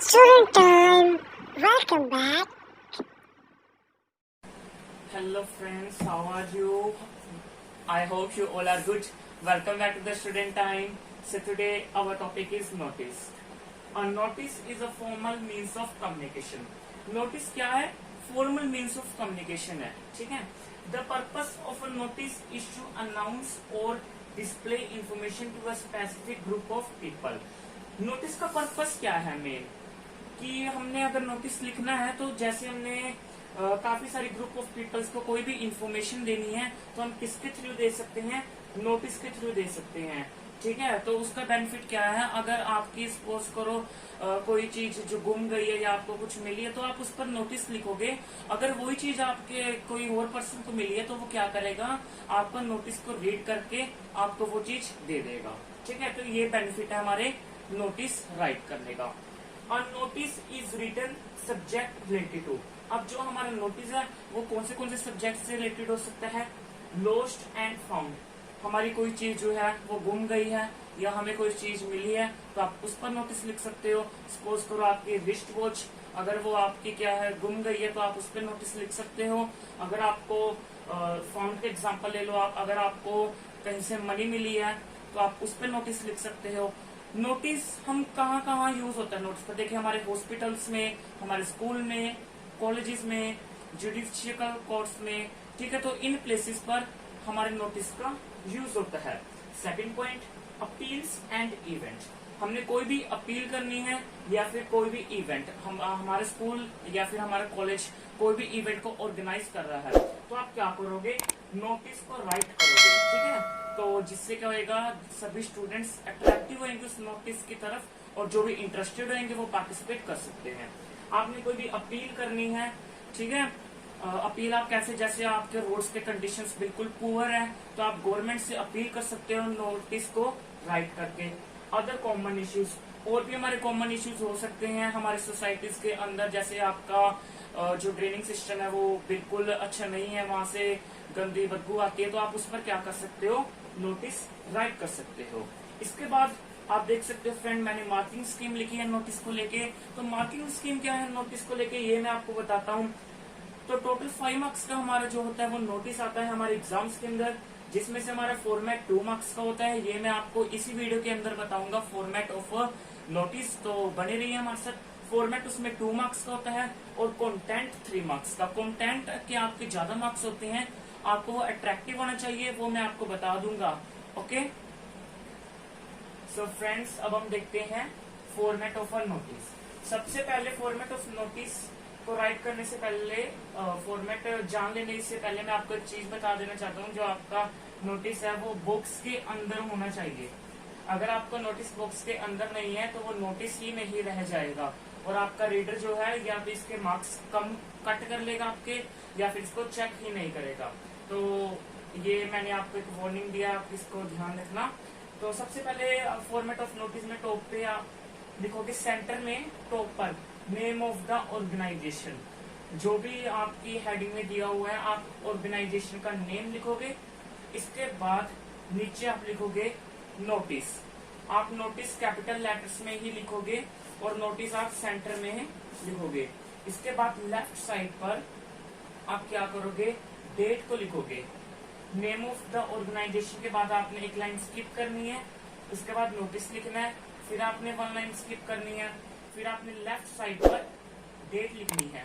Student time. Welcome back. Hello friends, how are you? I hope you all are good. Welcome back to the student time. So today our topic is notice. A notice is a formal means of communication. Notice क्या है? Formal means of communication है, ठीक है? The purpose of a notice is to announce or display information to a specific group of people. Notice का purpose क्या है main? कि हमने अगर नोटिस लिखना है तो जैसे हमने काफी सारी ग्रुप ऑफ पीपल्स को कोई भी इंफॉर्मेशन देनी है तो हम किसके थ्रू दे सकते हैं? नोटिस के थ्रू दे सकते हैं, ठीक है? तो उसका बेनिफिट क्या है? अगर आपकी सपोज करो कोई चीज जो गुम गई है या आपको कुछ मिली है तो आप उस पर नोटिस लिखोगे। अगर वही चीज आपके कोई और पर्सन को मिली है तो वो क्या करेगा? आपका नोटिस को रीड करके आपको वो चीज दे देगा, ठीक है? तो ये बेनिफिट है हमारे नोटिस राइट करने का। और notice is written subject related to. अब जो हमारा नोटिस है वो कौन से सब्जेक्ट से रिलेटेड हो सकता है? Lost and found. हमारी कोई चीज जो है वो गुम गई है या हमें कोई चीज मिली है तो आप उस पर नोटिस लिख सकते हो। सपोज करो आपकी रिस्ट वॉच, अगर वो आपकी क्या है गुम गई है तो आप उस पर नोटिस लिख सकते हो। अगर आपको फाउंड के एग्जांपल ले लो आप, अगर आपको कहीं से मनी मिली है तो आप उस पर नोटिस लिख सकते हो। नोटिस हम कहाँ यूज होता है नोटिस पर? देखिए हमारे हॉस्पिटल्स में, हमारे स्कूल में, कॉलेजेस में, जुडिशियल कोर्ट्स में, ठीक है? तो इन प्लेसेस पर हमारे नोटिस का यूज होता है। Second point, appeals and event. हमने कोई भी अपील करनी है या फिर कोई भी इवेंट, हम हमारे स्कूल या फिर हमारा कॉलेज कोई भी इवेंट को ऑर्गेनाइज कर रहा है तो आप क्या करोगे? नोटिस को राइट करोगे, ठीक है? तो जिससे क्या होगा? सभी स्टूडेंट्स अट्रैक्टिव होंगे उस नोटिस की तरफ और जो भी इंटरेस्टेड होंगे वो पार्टिसिपेट कर सकते हैं। आपने कोई भी अपील करनी है, ठीक है? अपील आप कैसे? जैसे आपके रोड्स के कंडीशंस बिल्कुल पुअर है तो आप गवर्नमेंट से अपील कर सकते हो नोटिस को राइट करके। अदर कॉमन इश्यूज, और भी हमारे कॉमन इश्यूज हो सकते हैं हमारे सोसाइटीज के अंदर। जैसे आपका जो ड्रेनिंग सिस्टम है वो बिल्कुल अच्छा नहीं है, वहां से गंदी बदबू आती है तो आप उस पर क्या कर सकते हो? नोटिस राइट कर सकते हो। इसके बाद आप देख सकते हो फ्रेंड, मैंने मार्किंग स्कीम लिखी है नोटिस को लेके। तो मार्किंग स्कीम क्या है नोटिस को लेके ये मैं आपको बताता हूँ। तो टोटल 5 मार्क्स का हमारा जो होता है वो नोटिस आता है हमारे एग्जाम्स के अंदर, जिसमें से हमारा फॉर्मेट 2 मार्क्स का होता है। ये मैं आपको इसी वीडियो के अंदर बताऊंगा फॉर्मेट ऑफ नोटिस, तो बने रहिए हमारे साथ। फॉर्मेट उसमें 2 मार्क्स का होता है और कंटेंट 3 मार्क्स का। कंटेंट के आपके ज्यादा मार्क्स होते हैं, आपको वो अट्रैक्टिव होना चाहिए, वो मैं आपको बता दूंगा। ओके सो फ्रेंड्स, अब हम देखते हैं फॉर्मेट ऑफ अ नोटिस। सबसे पहले फॉर्मेट ऑफ नोटिस को राइट करने से पहले, फॉर्मेट जान लेने से पहले मैं आपको एक चीज बता देना चाहता हूँ। जो आपका नोटिस है वो बॉक्स के अंदर होना चाहिए। अगर आपका नोटिस बॉक्स के अंदर नहीं है तो वो नोटिस ही नहीं रह जाएगा और आपका रीडर जो है या तो इसके मार्क्स कम कट कर लेगा आपके या फिर इसको चेक ही नहीं करेगा। तो ये मैंने आपको एक वार्निंग दिया, आप इसको ध्यान रखना। तो सबसे पहले फॉर्मेट ऑफ नोटिस में टॉप पे आप लिखोगे, सेंटर में टॉप पर नेम ऑफ द ऑर्गेनाइजेशन। जो भी आपकी हेडिंग में दिया हुआ है आप ऑर्गेनाइजेशन का नेम लिखोगे। इसके बाद नीचे आप लिखोगे नोटिस। आप नोटिस कैपिटल लेटर्स में ही लिखोगे और नोटिस आप सेंटर में लिखोगे। इसके बाद लेफ्ट साइड पर आप क्या करोगे? डेट को लिखोगे। नेम ऑफ द ऑर्गेनाइजेशन के बाद आपने एक लाइन स्किप करनी है, उसके बाद नोटिस लिखना है, फिर आपने 1 लाइन स्किप करनी है, फिर आपने लेफ्ट साइड पर डेट लिखनी है,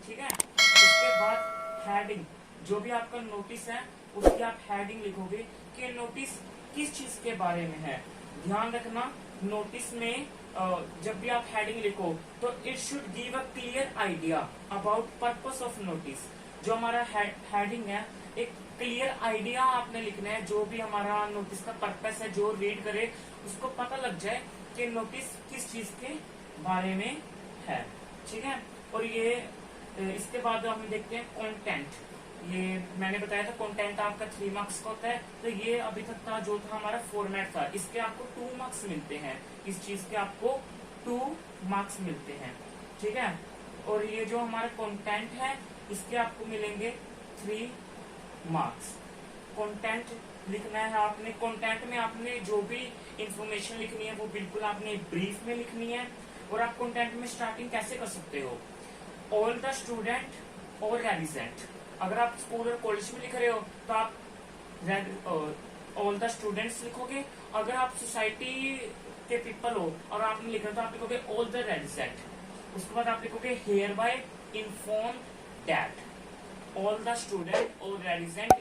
ठीक है? इसके बाद हेडिंग, जो भी आपका नोटिस है उसकी आप हेडिंग लिखोगे कि नोटिस किस चीज के बारे में है। ध्यान रखना, नोटिस में जब भी आप हेडिंग लिखो तो it should give a clear idea about purpose of notice. जो हमारा हेडिंग है, एक क्लियर आइडिया आपने लिखना है, जो भी हमारा नोटिस का पर्पस है, जो रीड करे उसको पता लग जाए कि नोटिस किस चीज के बारे में है, ठीक है? और ये इसके बाद हम देखते हैं कंटेंट। ये मैंने बताया था कंटेंट आपका 3 मार्क्स का होता है। तो ये अभी तक का जो था हमारा फॉर्मेट था, इसके आपको 2 मार्क्स मिलते हैं। इस चीज के आपको 2 मार्क्स मिलते हैं, ठीक है? और ये जो हमारा कंटेंट है इसके आपको मिलेंगे 3 मार्क्स। कंटेंट लिखना है आपने। कंटेंट में आपने जो भी इंफॉर्मेशन लिखनी है वो बिल्कुल आपने ब्रीफ में लिखनी है। और आप कंटेंट में स्टार्टिंग कैसे कर सकते हो, ऑल द स्टूडेंट और रेजिडेंट। अगर आप स्कूल और कॉलेज में लिख रहे हो तो आप ऑल द स्टूडेंट्स लिखोगे। अगर आप सोसाइटी के पीपल हो और आपने लिख रहे हो तो आप लिखोगे ऑल द रेजिडेंट। उसके बाद आप लिखोगे hereby inform that, all the student और resident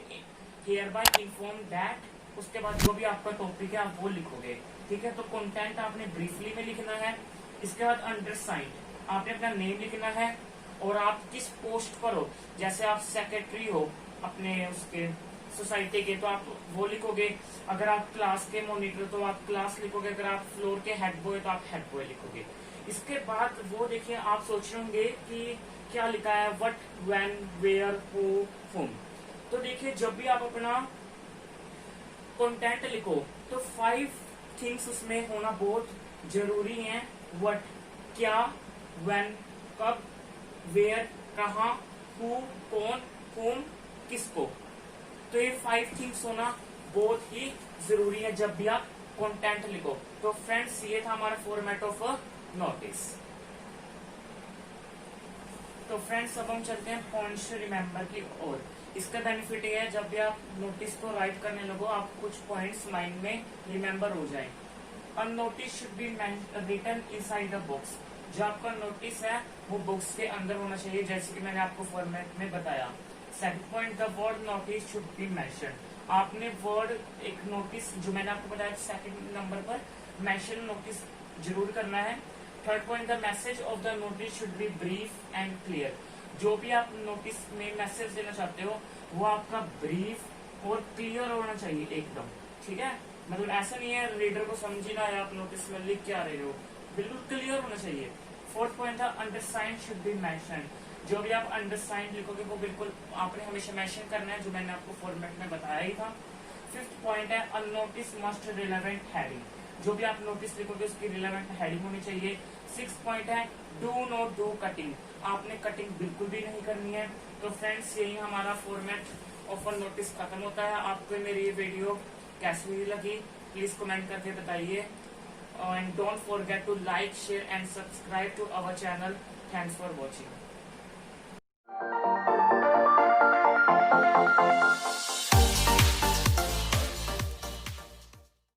hereby inform that. उसके बाद जो भी आपका टॉपिक है आप वो लिखोगे, ठीक है। तो कंटेंट आपने ब्रीफली में लिखना है। इसके बाद अंडरसाइंड, आपने अपना नेम लिखना है और आप किस पोस्ट पर हो। जैसे आप सेक्रेटरी हो अपने उसके सोसाइटी के तो आप वो लिखोगे। अगर आप क्लास के मॉनिटर तो आप क्लास लिखोगे। अगर आप फ्लोर के हेड बॉय तो आप हेड बॉय लिखोगे। इसके बाद वो देखिए आप सोच रहे होंगे कि क्या लिखा है, व्हाट, व्हेन, वेयर, हु, हुम। तो देखिए जब भी आप अपना कंटेंट लिखो तो 5 थिंग्स उसमें होना बहुत जरूरी है। व्हाट, क्या, व्हेन, कब, वेयर, कहाँ, हु, कौन, हुम, किसको। तो ये 5 थिंग्स होना बहुत ही जरूरी है जब भी आप कंटेंट लिखो। तो फ्रेंड्स ये था हमारा फॉर्मेट ऑफ नोटिस। तो फ्रेंड्स अब हम चलते हैं पॉइंट्स टू रिमेम्बर की ओर। इसका बेनिफिट ये है जब भी आप नोटिस को राइट करने लगो आप कुछ पॉइंट्स माइंड में रिमेम्बर हो जाए। A notice should be written inside the books. जो आपका नोटिस है वो बुक्स के अंदर होना चाहिए, जैसे कि मैंने आपको फॉर्मेट में बताया। Second point, the word notice should be mention. आपने वर्ड एक नोटिस जो मैंने आपको बताया सेकंड नंबर पर मेंशन नोटिस जरूर करना है। Third point, the message of the notice should B brief and clear. जो भी आप नोटिस में मैसेज देना चाहते हो वो आपका ब्रीफ और क्लियर होना चाहिए एकदम, ठीक है। मतलब ऐसा नहीं है रीडर को समझ ही ना आया आप नोटिस में लिख क्या रहे हो, बिल्कुल क्लियर होना चाहिए। फोर्थ पॉइंट था अंडरसाइंड शुड बी मेंशन। जो भी आप अंडरसाइंड लिखोगे वो बिल्कुल आपने हमेशा मेंशन करना है, जो मैंने आपको फॉर्मेट में बताया ही था। फिफ्थ पॉइंट है a notice must relevant heading. जो भी आप नोटिस लिखोगे उसकी रिलेवेंट हेडिंग होनी चाहिए। सिक्स पॉइंट है डू नॉट डू कटिंग। आपने कटिंग बिल्कुल भी नहीं करनी है। तो फ्रेंड्स यही हमारा फॉर्मेट ऑफ अ नोटिस खत्म होता है। आपको मेरी ये वीडियो कैसी लगी प्लीज कमेंट करके बताइए। And don't forget to like, share and subscribe to our channel. Thanks for watching.